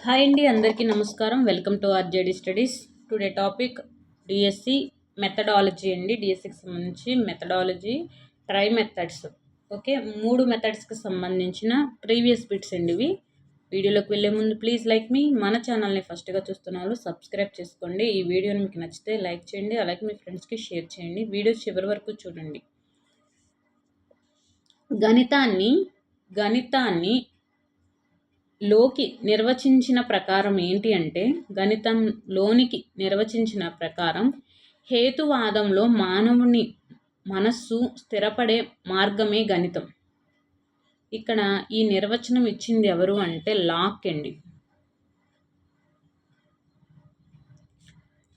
Hi అండి, అందరికీ నమస్కారం. Welcome to RJD studies. Today topic DSC methodology అండి. డిఎస్సికి సంబంధించి మెథడాలజీ ట్రై మెథడ్స్. ఓకే, 3 మెథడ్స్కి సంబంధించిన ప్రీవియస్ బిట్స్ అండి ఇవి. వీడియోలోకి వెళ్ళే ముందు ప్లీజ్ లైక్ మీ. మన ఛానల్ని ఫస్ట్గా చూస్తున్న వాళ్ళు సబ్స్క్రైబ్ చేసుకోండి. ఈ వీడియోని మీకు నచ్చితే లైక్ చేయండి, అలాగే మీ ఫ్రెండ్స్కి షేర్ చేయండి. వీడియో చివరి వరకు చూడండి. గణితాన్ని లోకి నిర్వచించిన ప్రకారం ఏంటి అంటే, గణితంలోనికి నిర్వచించిన ప్రకారం హేతువాదంలో మానవుని మనస్సు స్థిరపడే మార్గమే గణితం. ఇక్కడ ఈ నిర్వచనం ఇచ్చింది ఎవరు అంటే లాక్ అండి.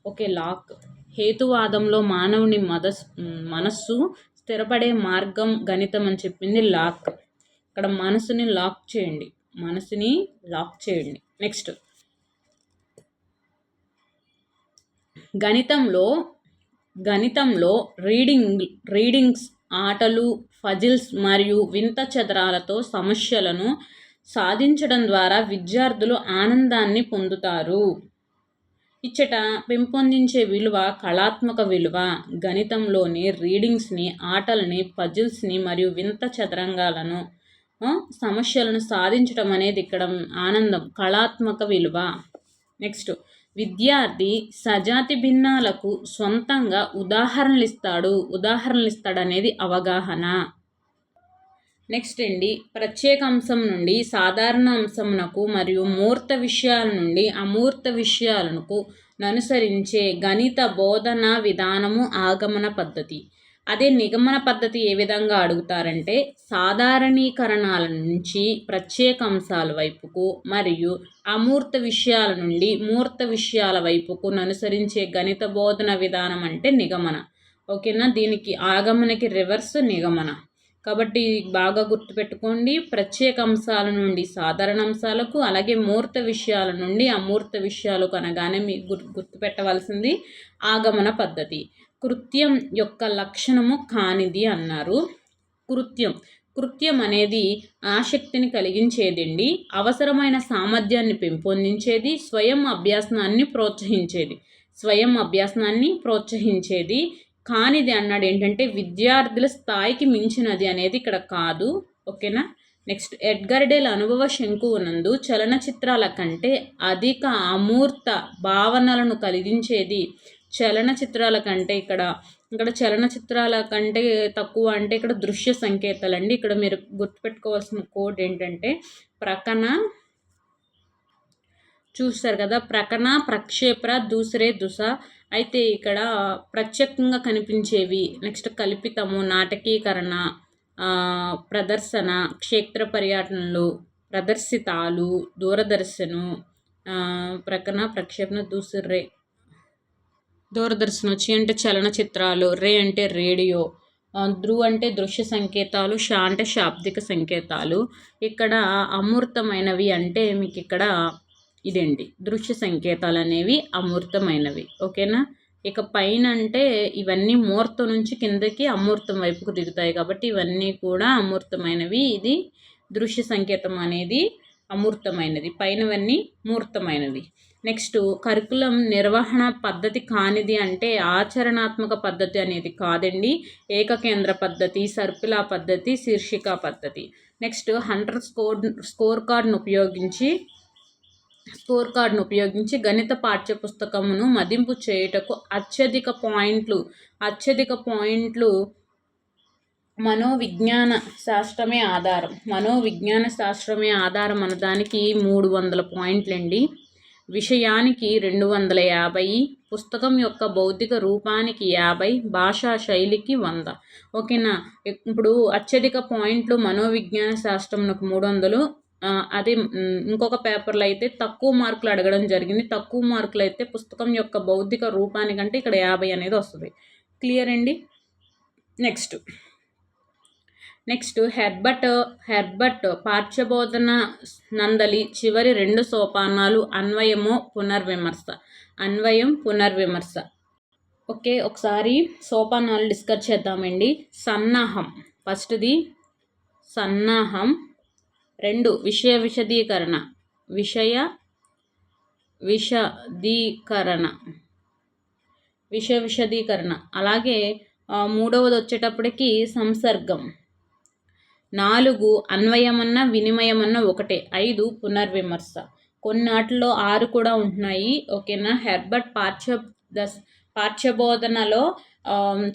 Okay, lock. హేతువాదంలో మానవుని మనస్సు స్థిరపడే మార్గం గణితం అని చెప్పింది లాక్. ఇక్కడ మనసుని లాక్ చేయండి. నెక్స్ట్, గణితంలో రీడింగ్స్, ఆటలు, పజిల్స్ మరియు వింత చదరాలతో సమస్యలను సాధించడం ద్వారా విద్యార్థులు ఆనందాన్ని పొందుతారు. ఇచ్చట పెంపొందించే విలువ కళాత్మక విలువ. గణితంలోని రీడింగ్స్ని, ఆటల్ని, పజిల్స్ని మరియు వింత చదరంగాలను సమస్యలను సాధించడం అనేది ఇక్కడ ఆనందం, కళాత్మక విలువ. నెక్స్ట్, విద్యార్థి సజాతి భిన్నాలకు సొంతంగా ఉదాహరణలు ఇస్తాడు అనేది అవగాహన. నెక్స్ట్ అండి, ప్రత్యేక అంశం నుండి సాధారణ అంశమునకు మరియు మూర్త విషయాల నుండి అమూర్త విషయాలకు అనుసరించే గణిత బోధనా విధానము ఆగమన పద్ధతి. అదే నిగమన పద్ధతి ఏ విధంగా అడుగుతారంటే, సాధారణీకరణాల నుంచి ప్రత్యేక అంశాల వైపుకు మరియు అమూర్త విషయాల నుండి మూర్త విషయాల వైపుకు అనుసరించే గణిత బోధన విధానం అంటే నిగమన. ఓకేనా, దీనికి ఆగమనకి రివర్స్ నిగమన. కాబట్టి బాగా గుర్తుపెట్టుకోండి. ప్రత్యేక అంశాల నుండి సాధారణ అంశాలకు, అలాగే మూర్త విషయాల నుండి అమూర్త విషయాలకు అనగానే మీకు గుర్తుపెట్టవలసింది ఆగమన పద్ధతి. కృత్యం యొక్క లక్షణము కానిది అన్నారు. కృత్యం అనేది ఆసక్తిని కలిగించేదండి, అవసరమైన సామర్థ్యాన్ని పెంపొందించేది, స్వయం అభ్యాసనాన్ని ప్రోత్సహించేది. కానిది అన్నాడు ఏంటంటే విద్యార్థుల స్థాయికి మించినది అనేది ఇక్కడ కాదు. ఓకేనా. నెక్స్ట్, ఎడ్గర్ డేల్ అనుభవ శంకువునందు చలనచిత్రాల కంటే అధిక అమూర్త భావనలను కలిగించేది. చలనచిత్రాల కంటే ఇక్కడ చలనచిత్రాల కంటే తక్కువ అంటే ఇక్కడ దృశ్య సంకేతాలండి. ఇక్కడ మీరు గుర్తుపెట్టుకోవాల్సిన కోడ్ ఏంటంటే చూస్తారు కదా, ప్రకన, ప్రక్షేపణ, దూసరే దుస. అయితే ఇక్కడ ప్రత్యేకంగా కనిపించేవి. నెక్స్ట్, కల్పితము, నాటకీకరణ, ప్రదర్శన, క్షేత్ర పర్యటనలు, ప్రదర్శితాలు, దూరదర్శను, ప్రకన, ప్రక్షేపణ, దూరదర్శనం వచ్చి అంటే చలనచిత్రాలు, రే అంటే రేడియో, ధ్రువ్ అంటే దృశ్య సంకేతాలు, షా అంటే శాబ్దిక సంకేతాలు. ఇక్కడ అమూర్తమైనవి అంటే మీకు ఇక్కడ ఇదండి, దృశ్య సంకేతాలు అనేవి అమూర్తమైనవి. ఓకేనా. ఇక పైన అంటే ఇవన్నీ మూర్తం నుంచి కిందకి అమూర్తం వైపుకు దిగుతాయి కాబట్టి ఇవన్నీ కూడా అమూర్తమైనవి. ఇది దృశ్య సంకేతం అనేది అమూర్తమైనది, పైనవన్నీ మూర్తమైనవి. నెక్స్ట్, కరికులం నిర్వహణ పద్ధతి కానిది అంటే ఆచరణాత్మక పద్ధతి అనేది కాదండి. ఏకకేంద్ర పద్ధతి, సర్పిలా పద్ధతి, శీర్షిక పద్ధతి. నెక్స్ట్, హంటర్ స్కోర్ కార్డును ఉపయోగించి గణిత పాఠ్యపుస్తకమును మదింపు చేయుటకు అత్యధిక పాయింట్లు మనోవిజ్ఞాన శాస్త్రమే ఆధారం అన్నదానికి 300 పాయింట్లండి. విషయానికి 250, పుస్తకం యొక్క భౌతిక రూపానికి 50, భాషా శైలికి 100. ఓకేనా. ఇప్పుడు అత్యధిక పాయింట్లు మనోవిజ్ఞాన శాస్త్రంకు 300. అదే ఇంకొక పేపర్లో అయితే తక్కువ మార్కులు అడగడం జరిగింది. తక్కువ మార్కులు అయితే పుస్తకం యొక్క భౌతిక రూపానికంటే ఇక్కడ 50 అనేది వస్తుంది. క్లియర్ అండి. నెక్స్ట్, హెర్బర్ట్ పాఠ్యబోధన నందలి చివరి 2 సోపానాలు అన్వయం, పునర్విమర్శ. ఓకే, ఒకసారి సోపానాలు డిస్కస్ చేద్దామండి. సన్నాహం, ఫస్ట్ది సన్నాహం. 2, విషయ విశదీకరణ, విశదీకరణ. అలాగే మూడవది వచ్చేటప్పటికి సంసర్గం. 4 అన్వయమన్న వినిమయమన్న ఒకటే. 5 పునర్విమర్శ. కొన్నాటిలో 6 కూడా ఉంటున్నాయి. ఓకేనా. హెర్బర్ట్ పాఠ్యబోధనలో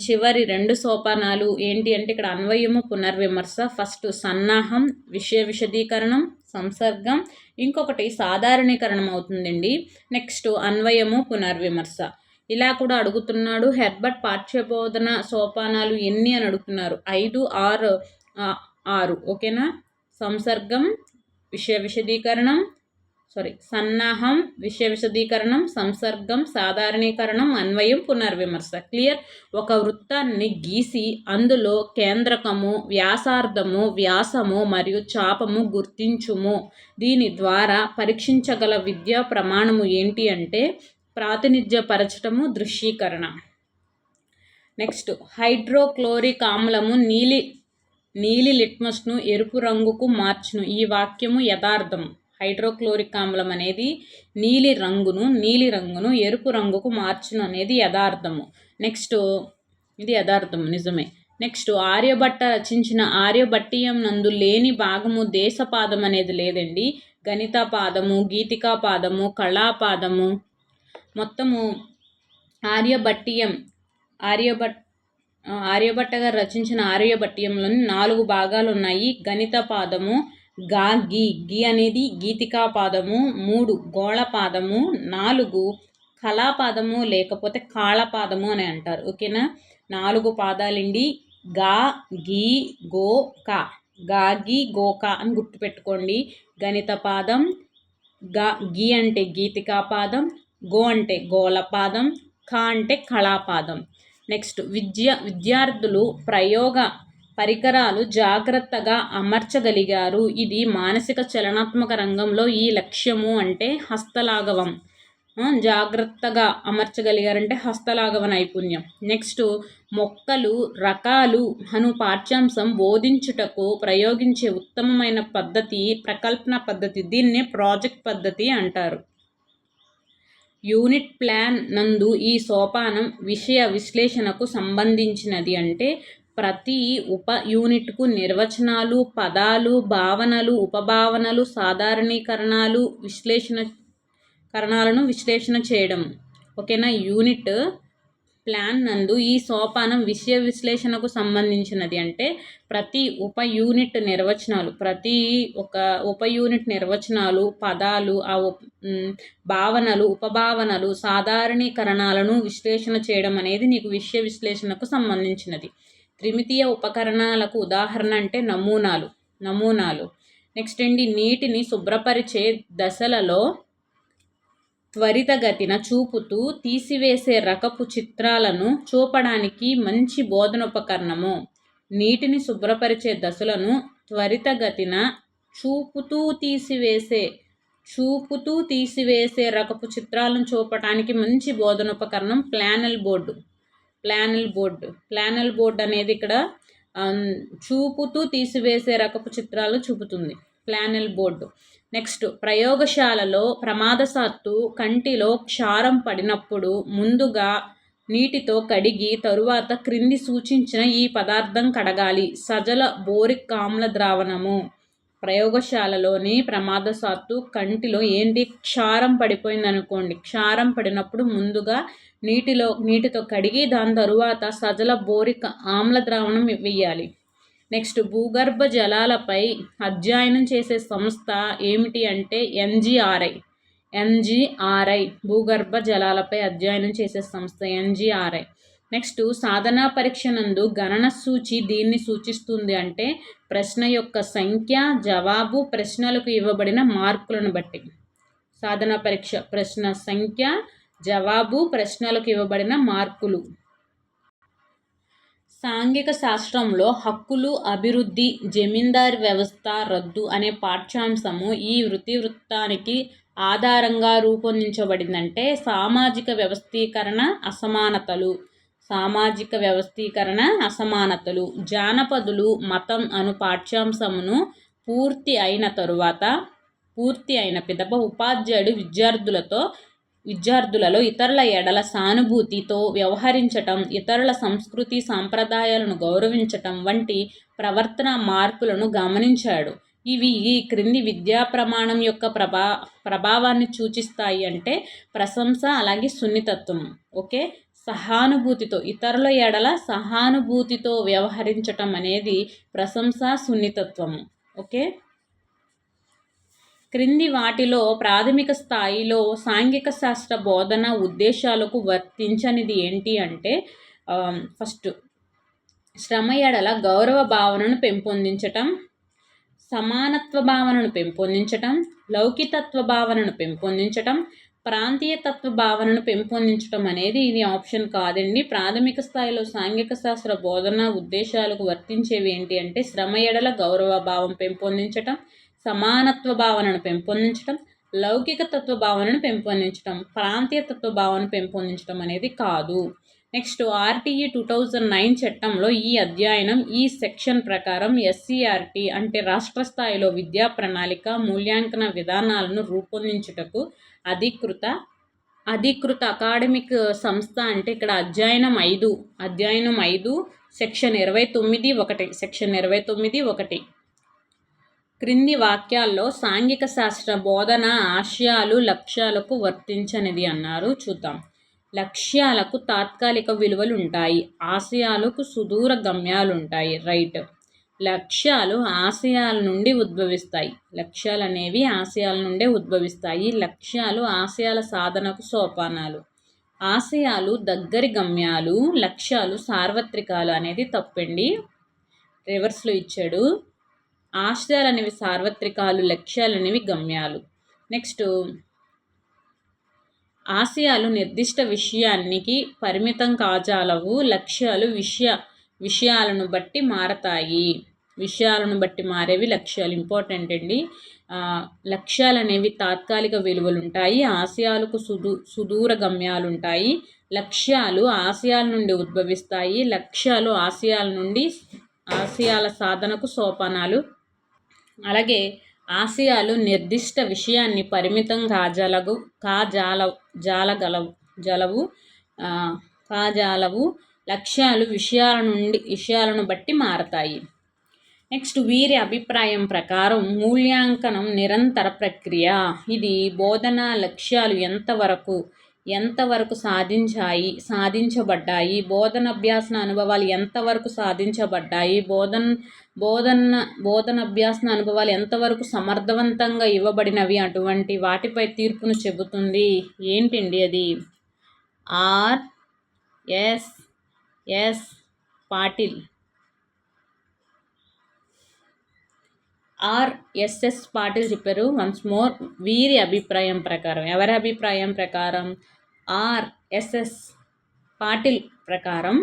చివరి 2 సోపానాలు ఏంటి అంటే ఇక్కడ అన్వయము పునర్విమర్శ. ఫస్ట్ సన్నాహం, విషయ విశదీకరణం, సంసర్గం, ఇంకొకటి సాధారణీకరణం అవుతుందండి. నెక్స్ట్ అన్వయము పునర్విమర్శ. ఇలా కూడా అడుగుతున్నాడు. హెర్బర్ట్ పాఠ్యబోధన సోపానాలు ఎన్ని అని అడుగుతున్నారు. 5, 6. ఓకేనా. సంసర్గం, సన్నాహం, విషయ విశదీకరణం, సంసర్గం, సాధారణీకరణం, అన్వయం, పునర్విమర్శ. క్లియర్. ఒక వృత్తాన్ని గీసి అందులో కేంద్రకము, వ్యాసార్థము, వ్యాసము మరియు చాపము గుర్తించుము. దీని ద్వారా పరీక్షించగల విద్యా ప్రమాణము ఏంటి అంటే ప్రాతినిధ్యపరచటము, దృశ్యీకరణ. నెక్స్ట్ హైడ్రోక్లోరిక్ ఆమ్లము నీలి లిట్మస్ను ఎరుపు రంగుకు మార్చును. ఈ వాక్యము యథార్థము. హైడ్రోక్లోరిక్ ఆమ్లం అనేది నీలి రంగును ఎరుపు రంగుకు మార్చును అనేది యథార్థము. నెక్స్ట్ ఇది యథార్థము, నిజమే. నెక్స్ట్ ఆర్యభట్ట రచించిన ఆర్యభట్టీయం నందు లేని భాగము దేశపాదం అనేది లేదండి. గణిత పాదము, గీతికా పాదము, కళాపాదము, మొత్తము ఆర్యభట్ట గారు రచించిన ఆర్యభట్టీయంలోని 4 భాగాలు ఉన్నాయి. గణిత పాదము, గీ అనేది గీతికా పాదము, 3 గోళపాదము, 4 కళాపాదము లేకపోతే కాళపాదము అని అంటారు. ఓకేనా. 4 పాదాలండి. గా, గీ, గో, కా. గా, గీ, గో, కా అని గుర్తుపెట్టుకోండి. గణిత పాదం, గీ అంటే గీతికా పాదం, గో అంటే గోళపాదం, కా అంటే కళాపాదం. నెక్స్ట్ విద్యార్థులు ప్రయోగ పరికరాలు జాగ్రత్తగా అమర్చగలిగారు. ఇది మానసిక చలనాత్మక రంగంలో ఈ లక్ష్యము అంటే హస్తలాఘవం. జాగ్రత్తగా అమర్చగలిగారంటే హస్తలాఘవ నైపుణ్యం. నెక్స్ట్ మొక్కలు రకాలు అను పాఠ్యాంశం బోధించుటకు ప్రయోగించే ఉత్తమమైన పద్ధతి ప్రకల్పన పద్ధతి. దీన్నే ప్రాజెక్ట్ పద్ధతి అంటారు. యూనిట్ ప్లాన్ నందు ఈ సోపానం విషయ విశ్లేషణకు సంబంధించినది. అంటే ప్రతి ఉప యూనిట్కు నిర్వచనాలు, పదాలు, భావనలు, ఉపభావనలు, సాధారణీకరణాలను విశ్లేషణ చేయడం. ఓకేనా. యూనిట్ ప్లాన్ నందు ఈ సోపానం విషయ విశ్లేషణకు సంబంధించినది. అంటే ప్రతి ఉప యూనిట్ నిర్వచనాలు, పదాలు, భావనలు, ఉపభావనలు, సాధారణీకరణాలను విశ్లేషణ చేయడం అనేది నీకు విషయ విశ్లేషణకు సంబంధించినది. త్రిమితీయ ఉపకరణాలకు ఉదాహరణ అంటే నమూనాలు. నెక్స్ట్ అండి నీటిని శుభ్రపరిచే దశలలో త్వరితగతిన చూపుతూ తీసివేసే రకపు చిత్రాలను చూపడానికి మంచి బోధనోపకరణము. నీటిని శుభ్రపరిచే దశలను త్వరితగతిన చూపుతూ తీసివేసే రకపు చిత్రాలను చూపడానికి మంచి బోధనోపకరణం ప్లానల్ బోర్డ్ అనేది ఇక్కడ చూపుతూ తీసివేసే రకపు చిత్రాలను చూపుతుంది. ప్లానల్ బోర్డు. నెక్స్ట్ ప్రయోగశాలలో ప్రమాదశాత్తు కంటిలో క్షారం పడినప్పుడు ముందుగా నీటితో కడిగి తరువాత క్రింది సూచించిన ఈ పదార్థం కడగాలి. సజల బోరిక్ ఆమ్ల ద్రావణము. ప్రయోగశాలలోని ప్రమాదశాత్తు కంటిలో ఏంటి క్షారం పడిపోయింది అనుకోండి. క్షారం పడినప్పుడు ముందుగా నీటితో కడిగి దాని తరువాత సజల బోరిక్ ఆమ్ల ద్రావణం వేయాలి. నెక్స్ట్ భూగర్భ జలాలపై అధ్యయనం చేసే సంస్థ ఏమిటి అంటే ఎన్జిఆర్ఐ. భూగర్భ జలాలపై అధ్యయనం చేసే సంస్థ ఎన్జిఆర్ఐ. నెక్స్ట్ సాధనా పరీక్ష నందు గణన సూచి దీన్ని సూచిస్తుంది. అంటే ప్రశ్న యొక్క సంఖ్య, జవాబు, ప్రశ్నలకు ఇవ్వబడిన మార్కులను బట్టి. సాధనా పరీక్ష ప్రశ్న సంఖ్య, జవాబు, ప్రశ్నలకు ఇవ్వబడిన మార్కులు. సాంఘిక శాస్త్రంలో హక్కులు, అభివృద్ధి, జమీందారీ వ్యవస్థ రద్దు అనే పాఠ్యాంశము ఈ వృత్తానికి ఆధారంగా రూపొందించబడిందంటే సామాజిక వ్యవస్థీకరణ అసమానతలు. జానపదులు, మతం అను పాఠ్యాంశమును పూర్తి అయిన తరువాత పూర్తి అయిన పిదప ఉపాధ్యాయుడు విద్యార్థులలో ఇతరుల ఎడల సానుభూతితో వ్యవహరించటం, ఇతరుల సంస్కృతి సాంప్రదాయాలను గౌరవించటం వంటి ప్రవర్తన మార్పులను గమనించాడు. ఇవి ఈ క్రింది విద్యా ప్రమాణం యొక్క ప్రభావాన్ని సూచిస్తాయి అంటే ప్రశంస, అలాగే సున్నితత్వం. ఓకే, సహానుభూతితో, ఇతరుల ఎడల సహానుభూతితో వ్యవహరించటం అనేది ప్రశంస, సున్నితత్వము. ఓకే, క్రింది వాటిలో ప్రాథమిక స్థాయిలో సాంఘిక శాస్త్ర బోధన ఉద్దేశాలకు వర్తించనిది ఏంటి అంటే ఫస్ట్, శ్రమ ఎడల గౌరవ భావనను పెంపొందించటం, సమానత్వ భావనను పెంపొందించటం, లౌకికతత్వ భావనను పెంపొందించటం, ప్రాంతీయతత్వ భావనను పెంపొందించటం అనేది ఇది ఆప్షన్ కాదండి. ప్రాథమిక స్థాయిలో సాంఘిక శాస్త్ర బోధన ఉద్దేశాలకు వర్తించేవి ఏంటి అంటే శ్రమ ఎడల గౌరవ భావం పెంపొందించటం, సమానత్వ భావనను పెంపొందించడం, లౌకిక తత్వ భావనను పెంపొందించడం, ప్రాంతీయ తత్వ భావనను పెంపొందించడం అనేది కాదు. నెక్స్ట్, ఆర్టీఈ 2009 చట్టంలో ఈ అధ్యయనం ఈ సెక్షన్ ప్రకారం ఎస్సీఆర్టీ అంటే రాష్ట్ర స్థాయిలో విద్యా ప్రణాళిక మూల్యాంకన విధానాలను రూపొందించుటకు అధికృత అకాడమిక్ సంస్థ అంటే ఇక్కడ అధ్యయనం 5 సెక్షన్ 29(1) క్రింది వాక్యాల్లో సాంఘిక శాస్త్ర బోధన ఆశయాలు లక్ష్యాలకు వర్తించనిది అన్నారు. చూద్దాం. లక్ష్యాలకు తాత్కాలిక విలువలు ఉంటాయి, ఆశయాలకు సుదూర గమ్యాలు ఉంటాయి. రైట్. లక్ష్యాలు ఆశయాల నుండి ఉద్భవిస్తాయి. లక్ష్యాలు అనేవి ఆశయాల నుండే ఉద్భవిస్తాయి. లక్ష్యాలు ఆశయాల సాధనకు సోపానాలు. ఆశయాలు దగ్గరి గమ్యాలు, లక్ష్యాలు సార్వత్రికాలు అనేది తప్పండి. రివర్స్లో ఇచ్చాడు. ఆశయాలు అనేవి సార్వత్రికాలు, లక్ష్యాలు అనేవి గమ్యాలు. నెక్స్ట్, ఆశయాలు నిర్దిష్ట విషయానికి పరిమితం కాజాలవు, లక్ష్యాలు విషయాలను బట్టి మారతాయి. విషయాలను బట్టి మారేవి లక్ష్యాలు. ఇంపార్టెంట్ అండి. లక్ష్యాలు అనేవి తాత్కాలిక విలువలు ఉంటాయి, ఆశయాలకు సుదూర గమ్యాలు ఉంటాయి. లక్ష్యాలు ఆశయాల నుండి ఉద్భవిస్తాయి, లక్ష్యాలు ఆశయాల సాధనకు సోపానాలు. అలాగే ఆశయాలు నిర్దిష్ట విషయాన్ని పరిమితం కాజాలవు, లక్ష్యాలు విషయాలను బట్టి మారతాయి. నెక్స్ట్, వీరి అభిప్రాయం ప్రకారం మూల్యాంకనం నిరంతర ప్రక్రియ. ఇది బోధనా లక్ష్యాలు ఎంతవరకు సాధించబడ్డాయి, బోధనాభ్యాసన అనుభవాలు ఎంతవరకు సాధించబడ్డాయి, బోధనాభ్యాసన అనుభవాలు ఎంతవరకు సమర్థవంతంగా ఇవ్వబడినవి అటువంటి వాటిపై తీర్పును చెబుతుంది. ఏంటండి అది? ఆర్ఎస్ఎస్ పాటిల్ చెప్పారు. Once more. వీరి అభిప్రాయం ప్రకారం, ఎవరి అభిప్రాయం ప్రకారం? ఆర్ఎస్ఎస్ పాటిల్ ప్రకారం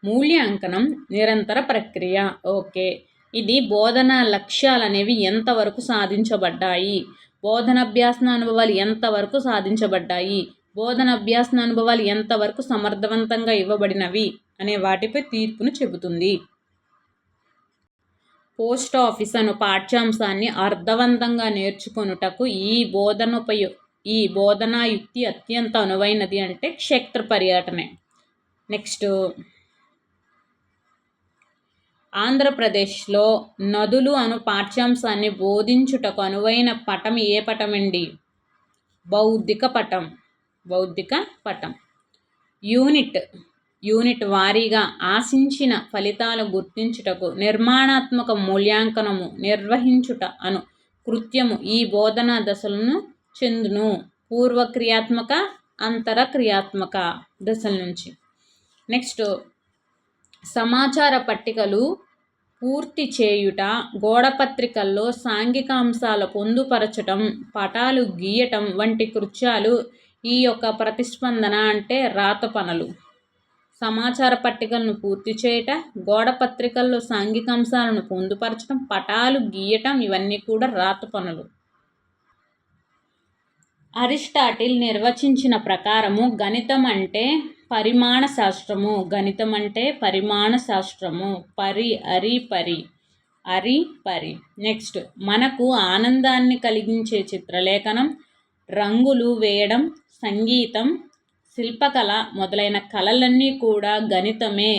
మూల్యాంకనం నిరంతర ప్రక్రియ. ఓకే, ఇది బోధనా లక్ష్యాలు అనేవి ఎంతవరకు సాధించబడ్డాయి, బోధనాభ్యాసన అనుభవాలు ఎంతవరకు సాధించబడ్డాయి, బోధనాభ్యాసన అనుభవాలు ఎంతవరకు సమర్థవంతంగా ఇవ్వబడినవి అనే వాటిపై తీర్పును చెబుతుంది. పోస్ట్ ఆఫీస్ అను పాఠ్యాంశాన్ని అర్థవంతంగా నేర్చుకొనుటకు ఈ బోధనా యుక్తి అత్యంత అనువైనది అంటే క్షేత్ర పర్యటనే. నెక్స్ట్, ఆంధ్రప్రదేశ్లో నదులు అను పాఠ్యాంశాన్ని బోధించుటకు అనువైన పటం ఏ పటమండి? బౌద్ధిక పటం. యూనిట్ వారీగా ఆశించిన ఫలితాలు గుర్తించుటకు నిర్మాణాత్మక మూల్యాంకనము నిర్వహించుట అను కృత్యము ఈ బోధనా దశలను చెందును. పూర్వక్రియాత్మక, అంతరక్రియాత్మక దశల నుంచి. నెక్స్ట్, సమాచార పట్టికలు పూర్తి చేయుట, గోడపత్రికల్లో సాంఘిక అంశాలు పొందుపరచటం, పటాలు గీయటం వంటి కృత్యాలు ఈ యొక్క ప్రతిస్పందన అంటే రాత పనులు. సమాచార పట్టికలను పూర్తి చేయట, గోడపత్రికల్లో సాంఘిక అంశాలను పొందుపరచడం, పటాలు గీయటం ఇవన్నీ కూడా రాత పనులు. అరిస్టాటిల్ నిర్వచించిన ప్రకారము గణితం అంటే పరిమాణ శాస్త్రము. అరి పరి. నెక్స్ట్ మనకు ఆనందాన్ని కలిగించే చిత్రలేఖనం, రంగులు వేయడం, సంగీతం, శిల్పకళ మొదలైన కళలన్నీ కూడా గణితమే.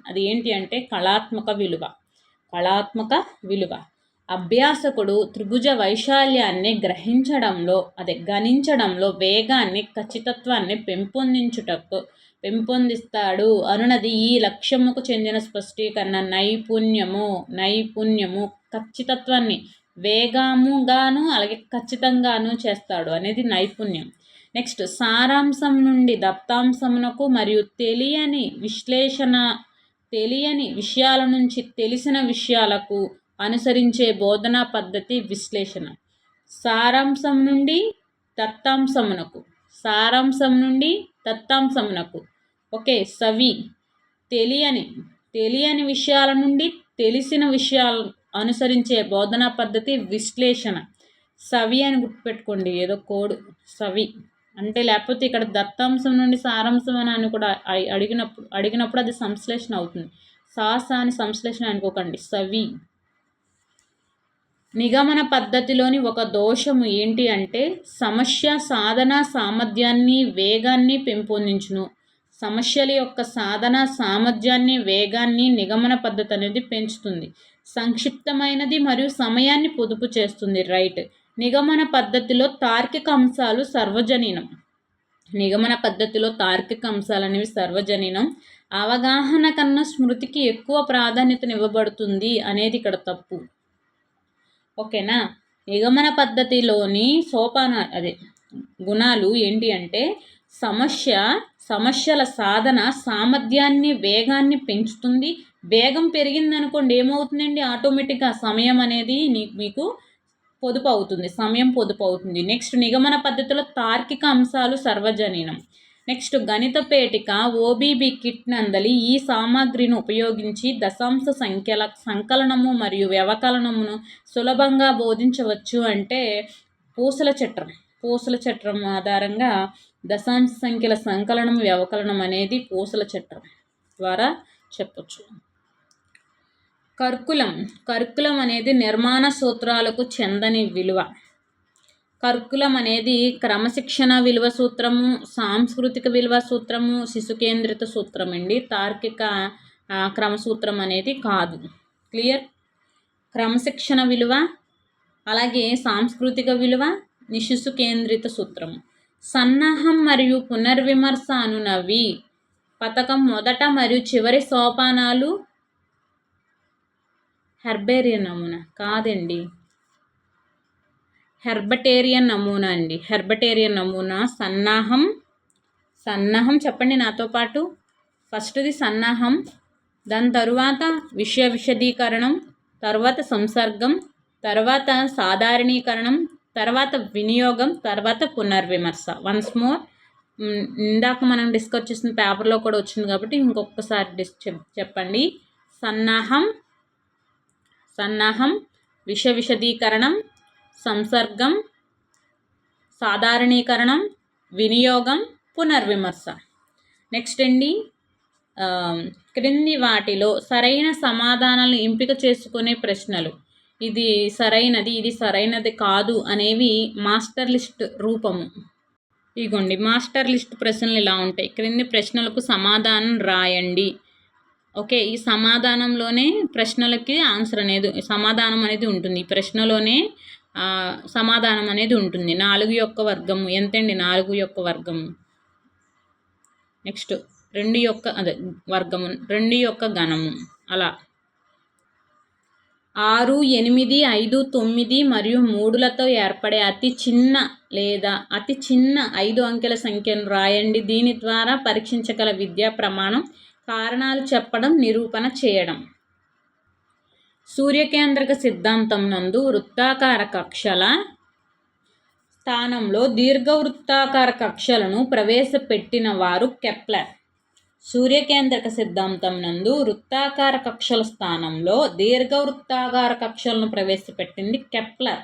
అది ఏంటి అంటే కళాత్మక విలువ. కళాత్మక విలువ. అభ్యాసకుడు త్రిభుజ వైశాల్యాన్ని గణించడంలో వేగాన్ని, ఖచ్చితత్వాన్ని పెంపొందిస్తాడు అనున్నది ఈ లక్ష్యముకు చెందిన స్పష్టీకరణ. నైపుణ్యము ఖచ్చితత్వాన్ని వేగముగాను అలాగే ఖచ్చితంగాను చేస్తాడు అనేది నైపుణ్యం. నెక్స్ట్ సారాంశం నుండి దత్తాంశమునకు మరియు తెలియని విషయాల నుంచి తెలిసిన విషయాలకు అనుసరించే బోధనా పద్ధతి విశ్లేషణ. సారాంశం నుండి దత్తాంశమునకు ఓకే. సవి తెలియని విషయాల నుండి తెలిసిన విషయాలు అనుసరించే బోధనా పద్ధతి విశ్లేషణ. సవి అని గుర్తుపెట్టుకోండి, ఏదో కోడ్ సవి అంటే. లేకపోతే ఇక్కడ దత్తాంశం నుండి సారాంశం అని కూడా అడిగినప్పుడు అది సంశ్లేషణ అవుతుంది. అని సంశ్లేషణ అనుకోకండి, సవి. నిగమన పద్ధతిలోని ఒక దోషము ఏంటి అంటే సమస్య సాధన సామర్థ్యాన్ని వేగాన్ని పెంపొందించును. సమస్యల యొక్క సాధన సామర్థ్యాన్ని వేగాన్ని నిగమన పద్ధతి అనేది పెంచుతుంది. సంక్షిప్తమైనది మరియు సమయాన్ని పొదుపు చేస్తుంది. రైట్. నిగమన పద్ధతిలో తార్కిక అంశాలు సర్వజనీనం. అనేవి సర్వజనీనం. అవగాహన కన్నా స్మృతికి ఎక్కువ ప్రాధాన్యతనివ్వబడుతుంది అనేది ఇక్కడ తప్పు. ఓకేనా. నిగమన పద్ధతిలోని గుణాలు ఏంటి అంటే సమస్యల సాధన సామర్థ్యాన్ని వేగాన్ని పెంచుతుంది. వేగం పెరిగిందనుకోండి ఏమవుతుందండి, ఆటోమేటిక్గా సమయం అనేది మీకు పొదుపు అవుతుంది. నెక్స్ట్ నిగమన పద్ధతిలో తార్కిక అంశాలు సర్వజనీనం. నెక్స్ట్ గణిత పేటిక ఓబీబీ కిట్ నందలి ఈ సామాగ్రిని ఉపయోగించి దశాంశ సంఖ్యల సంకలనము మరియు వ్యవకలనమును సులభంగా బోధించవచ్చు అంటే పూసల చట్రం ఆధారంగా దశాంశ సంఖ్యల సంకలనం వ్యవకలనం అనేది పూసల చట్రం ద్వారా చెప్పచ్చు. కర్కులం అనేది నిర్మాణ సూత్రాలకు చెందని విలువ. కర్కులం అనేది క్రమశిక్షణ విలువ సూత్రము, సాంస్కృతిక విలువ సూత్రము, శిశు కేంద్రిత సూత్రం అండి. తార్కిక క్రమసూత్రం అనేది కాదు. క్లియర్. క్రమశిక్షణ విలువ అలాగే సాంస్కృతిక విలువ, శిశు కేంద్రిత సూత్రము. సన్నాహం మరియు పునర్విమర్శ అనునవి పథకం మొదట మరియు చివరి సోపానాలు. హెర్బేరియన్ నమూనా కాదండి, హెర్బటేరియన్ నమూనా అండి. హెర్బటేరియన్ నమూనా సన్నాహం చెప్పండి నాతో పాటు. ఫస్ట్ది సన్నాహం, దాని తరువాత విశదీకరణం, తర్వాత సంసర్గం, తర్వాత సాధారణీకరణం, తర్వాత వినియోగం, తర్వాత పునర్విమర్శ. వన్స్ మోర్, ఇందాక మనం డిస్కస్ చేసిన పేపర్లో కూడా వచ్చింది కాబట్టి ఇంకొకసారి చెప్పండి. సన్నాహం, విశదీకరణం, సంసర్గం, సాధారణీకరణం, వినియోగం, పునర్విమర్శ. నెక్స్ట్ అండి, క్రింది వాటిలో సరైన సమాధానాలను ఎంపిక చేసుకునే ప్రశ్నలు. ఇది సరైనది, ఇది సరైనది కాదు అనేవి మాస్టర్ లిస్ట్ రూపము. ఇగోండి మాస్టర్ లిస్ట్ ప్రశ్నలు ఇలా ఉంటాయి. క్రింది ప్రశ్నలకు సమాధానం రాయండి. ఓకే. ఈ సమాధానంలోనే ప్రశ్నలకి సమాధానం అనేది ఉంటుంది. ఈ ప్రశ్నలోనే సమాధానం అనేది ఉంటుంది. 4 యొక్క వర్గము ఎంతండి? 4 యొక్క వర్గము. నెక్స్ట్ 2 యొక్క వర్గము, 2 యొక్క ఘనము. అలా 6, 8, 5, 9 మరియు 3లతో ఏర్పడే అతి చిన్న 5 అంకెల సంఖ్యను రాయండి. దీని ద్వారా పరీక్షించగల విద్యా ప్రమాణం. కారణాలు చెప్పడం, నిరూపణ చేయడం. సూర్యకేంద్రక సిద్ధాంతం నందు వృత్తాకార కక్షల స్థానంలో దీర్ఘవృత్తాకార కక్షలను ప్రవేశపెట్టిన వారు కెప్లర్. సూర్యకేంద్రక సిద్ధాంతం నందు వృత్తాకార కక్షల స్థానంలో దీర్ఘవృత్తాకార కక్షలను ప్రవేశపెట్టింది కెప్లర్.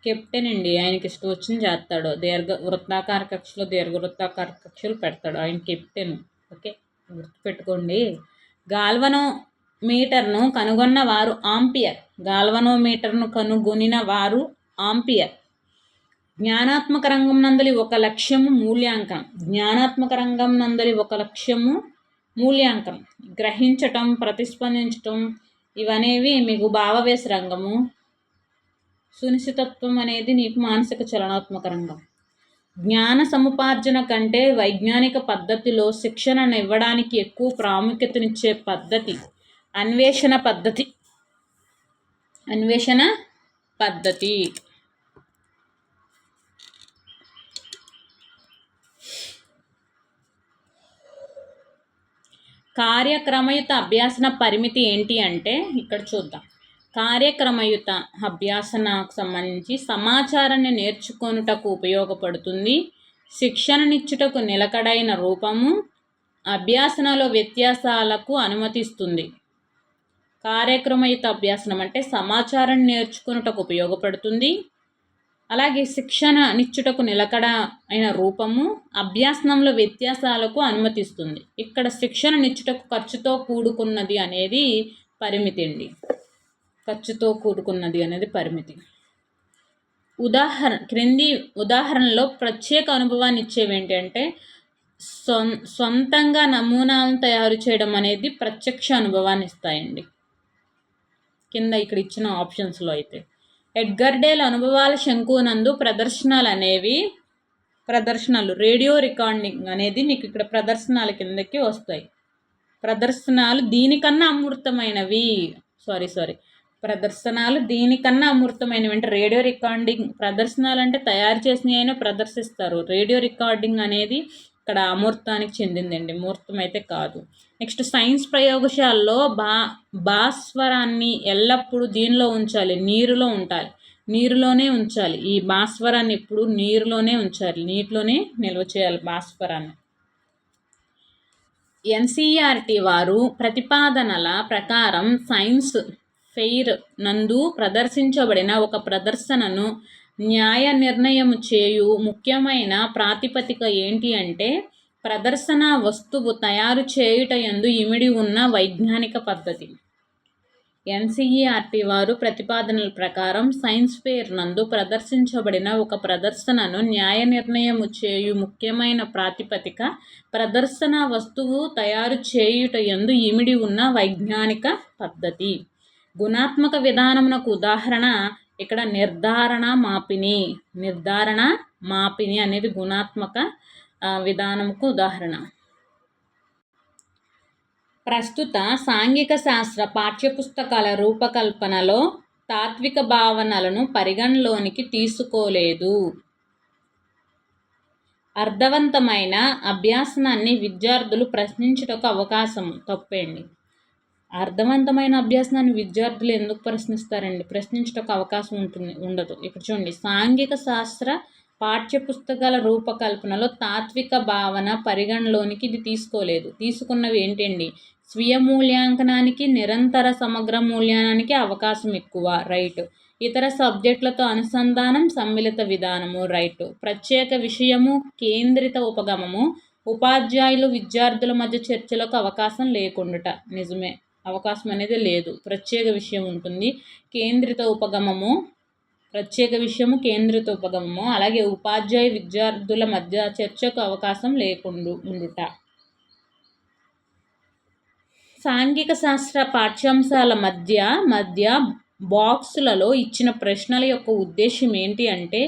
కెప్టెన్ అండి, ఆయనకి ఇష్టం వచ్చింది చేస్తాడు. వృత్తాకార కక్షలో దీర్ఘవృత్తాకార కక్షలు పెడతాడు, ఆయన కెప్టెన్. ఓకే, గుర్తుపెట్టుకోండి. గాల్వనో మీటర్ను కనుగొన్న వారు ఆంపియర్. గాల్వనోమీటర్ను కనుగొనిన వారు ఆంపియర్. జ్ఞానాత్మక రంగం నందలి ఒక లక్ష్యము మూల్యాంకనం. జ్ఞానాత్మక రంగం నందలి ఒక లక్ష్యము మూల్యాంకనం. గ్రహించటం, ప్రతిస్పందించటం ఇవనేవి మీకు భావవేశ రంగము. సునిశ్చితత్వం అనేది నీకు మానసిక చలనాత్మక రంగం. జ్ఞాన సముపార్జన కంటే వైజ్ఞానిక పద్ధతిలో శిక్షణను ఇవ్వడానికి ఎక్కువ ప్రాముఖ్యతనిచ్చే పద్ధతి అన్వేషణ పద్ధతి. అన్వేషణ పద్ధతి. కార్యక్రమయుత అభ్యాసన పరిమితి ఏంటి అంటే ఇక్కడ చూద్దాం. కార్యక్రమయుత అభ్యాసనకు సంబంధించి సమాచారాన్ని నేర్చుకొనుటకు ఉపయోగపడుతుంది. శిక్షణనిచ్చుటకు నిలకడైన రూపము. అభ్యాసనలో వ్యత్యాసాలకు అనుమతిస్తుంది. కార్యక్రమయుత అభ్యాసనం అంటే సమాచారాన్ని నేర్చుకొనుటకు ఉపయోగపడుతుంది, అలాగే శిక్షణ నిచ్చుటకు నిలకడ అయిన రూపము. అభ్యాసనంలో వ్యత్యాసాలకు అనుమతిస్తుంది. ఇక్కడ శిక్షణ నిచ్చుటకు ఖర్చుతో కూడుకున్నది అనేది పరిమితి అండి. ఖర్చుతో కూడుకున్నది అనేది పరిమితి. క్రింది ఉదాహరణలో ప్రత్యేక అనుభవాన్ని ఇచ్చేవి ఏంటంటే సొంతంగా నమూనాలను తయారు చేయడం అనేది ప్రత్యక్ష అనుభవాన్ని ఇస్తాయండి. కింద ఇక్కడ ఇచ్చిన ఆప్షన్స్లో అయితే ఎడ్గర్ డేల్ అనుభవాల శంకునందు ప్రదర్శనలు రేడియో రికార్డింగ్ అనేది మీకు ఇక్కడ ప్రదర్శనల కిందకి వస్తాయి. ప్రదర్శనలు దీనికన్నా అమూర్తమైనవి. ప్రదర్శనలు దీనికన్నా అమూర్తమైనవి అంటే రేడియో రికార్డింగ్. ప్రదర్శనలు అంటే తయారు చేసినవి అయినా ప్రదర్శిస్తారు. రేడియో రికార్డింగ్ అనేది ఇక్కడ అమూర్తానికి చెందిందండి, మూర్తం అయితే కాదు. నెక్స్ట్ సైన్స్ ప్రయోగశాలలో భాస్వరాన్ని ఎల్లప్పుడూ దీనిలో ఉంచాలి, నీరులో ఉండాలి, నీరులోనే ఉంచాలి. ఈ భాస్వరాన్ని ఎప్పుడు నీరులోనే ఉంచాలి, నీటిలోనే నిల్వ చేయాలి భాస్వరాన్ని. ఎన్సీఈఆర్టీ వారు ప్రతిపాదనల ప్రకారం సైన్స్ ఫెయిర్ నందు ప్రదర్శించబడిన ఒక ప్రదర్శనను న్యాయ నిర్ణయము చేయు ముఖ్యమైన ప్రాతిపదిక ఏంటి అంటే ప్రదర్శన వస్తువు తయారు చేయుటయందు ఇమిడి ఉన్న వైజ్ఞానిక పద్ధతి. ఎన్సీఈఆర్టీ వారు ప్రతిపాదనల ప్రకారం సైన్స్ ఫెయిర్ నందు ప్రదర్శించబడిన ఒక ప్రదర్శనను న్యాయ నిర్ణయము చేయు ముఖ్యమైన ప్రాతిపదిక ప్రదర్శన వస్తువు తయారు చేయుటయందు ఇమిడి ఉన్న వైజ్ఞానిక పద్ధతి. గుణాత్మక విధానమునకు ఉదాహరణ ఇక్కడ నిర్ధారణ మాపిని అనేది గుణాత్మక విధానముకు ఉదాహరణ. ప్రస్తుత సాంఘిక శాస్త్ర పాఠ్యపుస్తకాల రూపకల్పనలో తాత్విక భావనలను పరిగణలోనికి తీసుకోలేదు. అర్థవంతమైన అభ్యాసనాన్ని విద్యార్థులు ప్రశ్నించుటకు అవకాశం. తప్పేండి. అర్థవంతమైన అభ్యాసనాన్ని విద్యార్థులు ఎందుకు ప్రశ్నిస్తారండి? ప్రశ్నించుటకు అవకాశం ఉండదు. ఇక్కడ చూడండి, సాంఘిక శాస్త్ర పాఠ్యపుస్తకాల రూపకల్పనలో తాత్విక భావన పరిగణలోనికి ఇది తీసుకోలేదు. తీసుకున్నవి ఏంటండి? స్వీయ మూల్యాంకనానికి, నిరంతర సమగ్ర మూల్యాంకనానికి అవకాశం ఎక్కువ, రైట్. ఇతర సబ్జెక్టులతో అనుసంధానం, సమ్మిళిత విధానము, రైట్. ప్రత్యేక విషయము, కేంద్రిత ఉపగమము, ఉపాధ్యాయులు విద్యార్థుల మధ్య చర్చలకు అవకాశం లేకుండాట, నిజమే, అవకాశం అనేది లేదు. ప్రత్యేక విషయం ఉంటుంది, కేంద్రిత ఉపగమము, ప్రత్యేక విషయము, కేంద్రిత ఉపగమము, అలాగే ఉపాధ్యాయ విద్యార్థుల మధ్య చర్చకు అవకాశం లేకుండుట. సాంఘిక శాస్త్ర పాఠ్యాంశాల మధ్య బాక్సులలో ఇచ్చిన ప్రశ్నల యొక్క ఉద్దేశం ఏంటి అంటే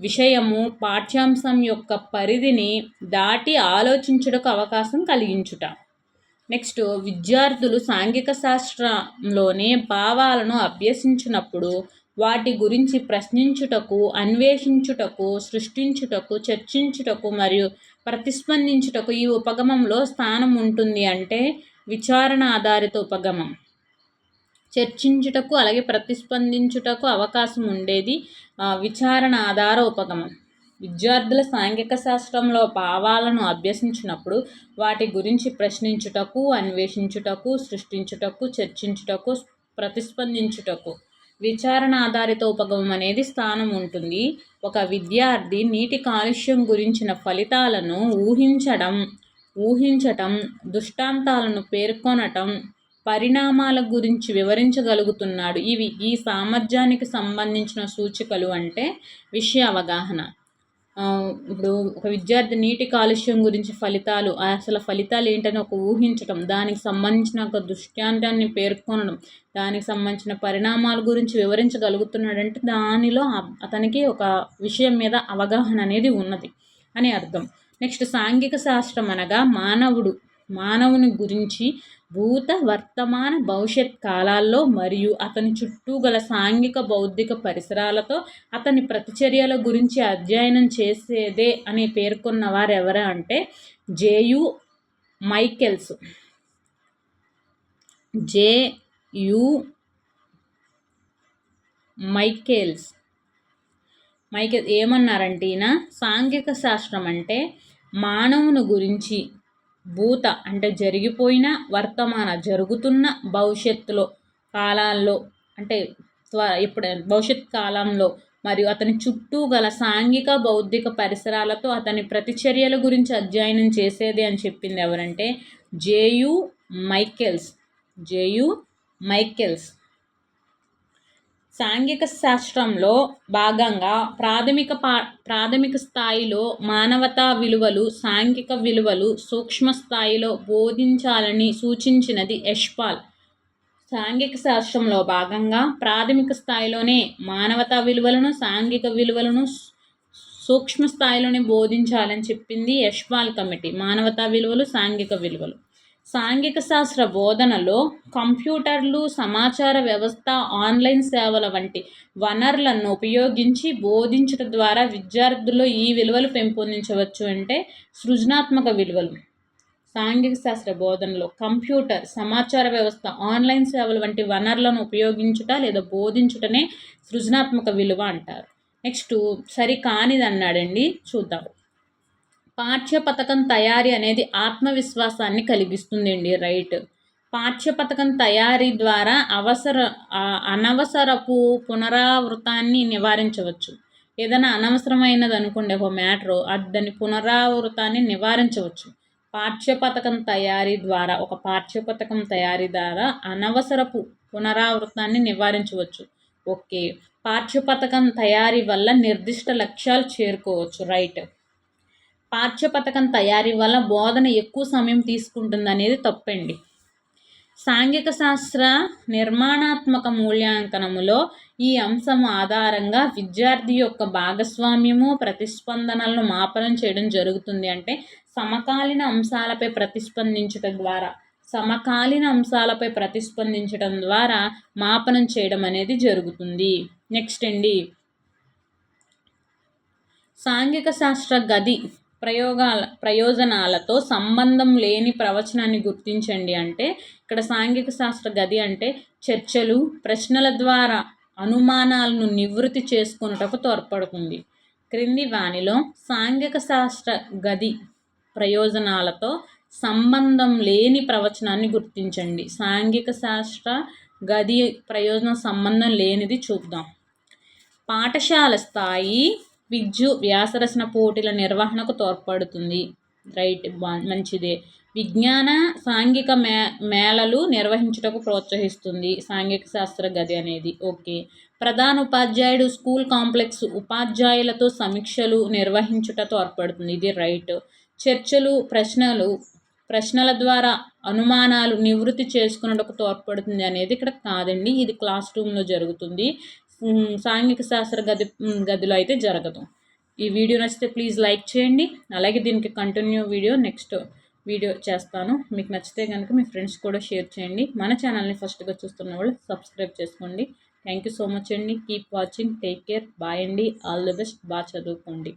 విషయము, పాఠ్యాంశం యొక్క పరిధిని దాటి ఆలోచించుటకు అవకాశం కలిగించుట. నెక్స్ట్, విద్యార్థులు సాంఘిక శాస్త్రంలోని భావాలను అభ్యసించినప్పుడు వాటి గురించి ప్రశ్నించుటకు, అన్వేషించుటకు, సృష్టించుటకు, చర్చించుటకు మరియు ప్రతిస్పందించుటకు ఈ ఉపగమంలో స్థానం ఉంటుంది. అంటే విచారణ ఆధారిత ఉపగమం. చర్చించుటకు అలాగే ప్రతిస్పందించుటకు అవకాశం ఉండేది విచారణ ఆధార ఉపగమం. విద్యార్థుల సాంఘిక శాస్త్రంలో భావాలను అభ్యసించినప్పుడు వాటి గురించి ప్రశ్నించుటకు, అన్వేషించుటకు, సృష్టించుటకు, చర్చించుటకు, ప్రతిస్పందించుటకు విచారణ ఆధారిత ఉపగమం అనేది స్థానం ఉంటుంది. ఒక విద్యార్థి నీటి కాలుష్యం గురించిన ఫలితాలను ఊహించటం, దృష్టాంతాలను పేర్కొనటం, పరిణామాల గురించి వివరించగలుగుతున్నాడు. ఇవి ఈ సామర్థ్యానికి సంబంధించిన సూచికలు అంటే విషయ అవగాహన. ఇప్పుడు ఒక విద్యార్థి నీటి కాలుష్యం గురించి ఫలితాలు, అసలు ఫలితాలు ఏంటని ఊహించటం, దానికి సంబంధించిన ఒక దృష్టాంతాన్ని పేర్కొనడం, దానికి సంబంధించిన పరిణామాల గురించి వివరించగలుగుతున్నాడంటే దానిలో అతనికి ఒక విషయం మీద అవగాహన అనేది ఉన్నది అని అర్థం. నెక్స్ట్ సాంఘిక శాస్త్రం అనగా మానవుని గురించి భూత వర్తమాన భవిష్యత్ కాలాల్లో మరియు అతని చుట్టూ గల సాంఘిక బౌద్ధిక పరిసరాలతో అతని ప్రతిచర్యల గురించి అధ్యయనం చేసేదే అని పేర్కొన్న వారు ఎవరు అంటే జేయు మైకెల్స్. మైకెల్స్ ఏమన్నారంటే ఈయన సాంఘిక శాస్త్రం అంటే మానవుని గురించి భూత అంటే జరిగిపోయిన, వర్తమాన జరుగుతున్న, భవిష్యత్తులో కాలాల్లో అంటే ఇప్పుడు భవిష్యత్ కాలంలో మరియు అతని చుట్టూ గల సాంఘిక బౌద్ధిక పరిసరాలతో అతని ప్రతిచర్యల గురించి అధ్యయనం చేసేది అని చెప్పింది ఎవరంటే జేయు మైకెల్స్. సాంఘిక శాస్త్రంలో భాగంగా ప్రాథమిక స్థాయిలో మానవతా విలువలు, సాంఘిక విలువలు సూక్ష్మ స్థాయిలో బోధించాలని సూచించినది యష్పాల్. సాంఘిక శాస్త్రంలో భాగంగా ప్రాథమిక స్థాయిలోనే మానవతా విలువలను, సాంఘిక విలువలను సూక్ష్మ స్థాయిలోనే బోధించాలని చెప్పింది యష్పాల్ కమిటీ. మానవతా విలువలు, సాంఘిక విలువలు. సాంఘిక శాస్త్ర బోధనలో కంప్యూటర్లు, సమాచార వ్యవస్థ, ఆన్లైన్ సేవల వంటి వనరులను ఉపయోగించి బోధించడం ద్వారా విద్యార్థుల్లో ఈ విలువలు పెంపొందించవచ్చు. అంటే సృజనాత్మక విలువలు. సాంఘిక శాస్త్ర బోధనలో కంప్యూటర్, సమాచార వ్యవస్థ, ఆన్లైన్ సేవలు వంటి వనరులను ఉపయోగించుట లేదా బోధించుటనే సృజనాత్మక విలువ అంటారు. నెక్స్ట్ సరికానిది అన్నాడండి, చూద్దాం. పాఠ్యపథకం తయారీ అనేది ఆత్మవిశ్వాసాన్ని కలిగిస్తుంది అండి. రైట్. పాఠ్యపథకం తయారీ ద్వారా అనవసరపు పునరావృతాన్ని నివారించవచ్చు. ఏదైనా అనవసరమైనది అనుకోండి ఒక మ్యాటరు, దాని పునరావృతాన్ని నివారించవచ్చు. పాఠ్యపథకం తయారీ ద్వారా అనవసరపు పునరావృతాన్ని నివారించవచ్చు. ఓకే. పాఠ్యపథకం తయారీ వల్ల నిర్దిష్ట లక్ష్యాలు చేరుకోవచ్చు. రైట్. పాఠ్యపథకం తయారీ వల్ల బోధన ఎక్కువ సమయం తీసుకుంటుంది అనేది తప్పండి. సాంఘిక శాస్త్ర నిర్మాణాత్మక మూల్యాంకనములో ఈ అంశం ఆధారంగా విద్యార్థి యొక్క భాగస్వామ్యము, ప్రతిస్పందనలను మాపనం చేయడం జరుగుతుంది. అంటే సమకాలీన అంశాలపై ప్రతిస్పందించడం ద్వారా మాపనం చేయడం అనేది జరుగుతుంది. నెక్స్ట్ అండి, సాంఘిక శాస్త్ర గది ప్రయోజనాలతో సంబంధం లేని ప్రవచనాన్ని గుర్తించండి. అంటే ఇక్కడ సాంఘిక శాస్త్ర గది అంటే చర్చలు, ప్రశ్నల ద్వారా అనుమానాలను నివృత్తి చేసుకొనుటకు తోడ్పడుతుంది. క్రింది వానిలో సాంఘిక శాస్త్ర గది ప్రయోజనాలతో సంబంధం లేని ప్రవచనాన్ని గుర్తించండి. సాంఘిక శాస్త్ర గది ప్రయోజనం సంబంధం లేనిది చూద్దాం. పాఠశాల స్థాయి వ్యాసరచన పోటీల నిర్వహణకు తోడ్పడుతుంది. రైట్, మంచిదే. విజ్ఞాన సాంఘిక మేళలు నిర్వహించుటకు ప్రోత్సహిస్తుంది సాంఘిక శాస్త్ర గది అనేది. ఓకే. ప్రధాన ఉపాధ్యాయుడు స్కూల్ కాంప్లెక్స్ ఉపాధ్యాయులతో సమీక్షలు నిర్వహించుట తోడ్పడుతుంది. ఇది రైట్. చర్చలు, ప్రశ్నల ద్వారా అనుమానాలు నివృత్తి చేసుకున్నటకు తోడ్పడుతుంది అనేది ఇక్కడ కాదండి, ఇది క్లాస్ రూమ్లో జరుగుతుంది. సాంఘిక శాస్త్ర గదిలో అయితే జరగదు. ఈ వీడియో నచ్చితే ప్లీజ్ లైక్ చేయండి. అలాగే దీనికి కంటిన్యూ నెక్స్ట్ వీడియో చేస్తాను. మీకు నచ్చితే కనుక మీ ఫ్రెండ్స్ కూడా షేర్ చేయండి. మన ఛానల్ని ఫస్ట్గా చూస్తున్న వాళ్ళు సబ్స్క్రైబ్ చేసుకోండి. థ్యాంక్ యూ సో మచ్ అండి. Keep watching. Take care. Bye అండి. All the best. బాగా చదువుకోండి.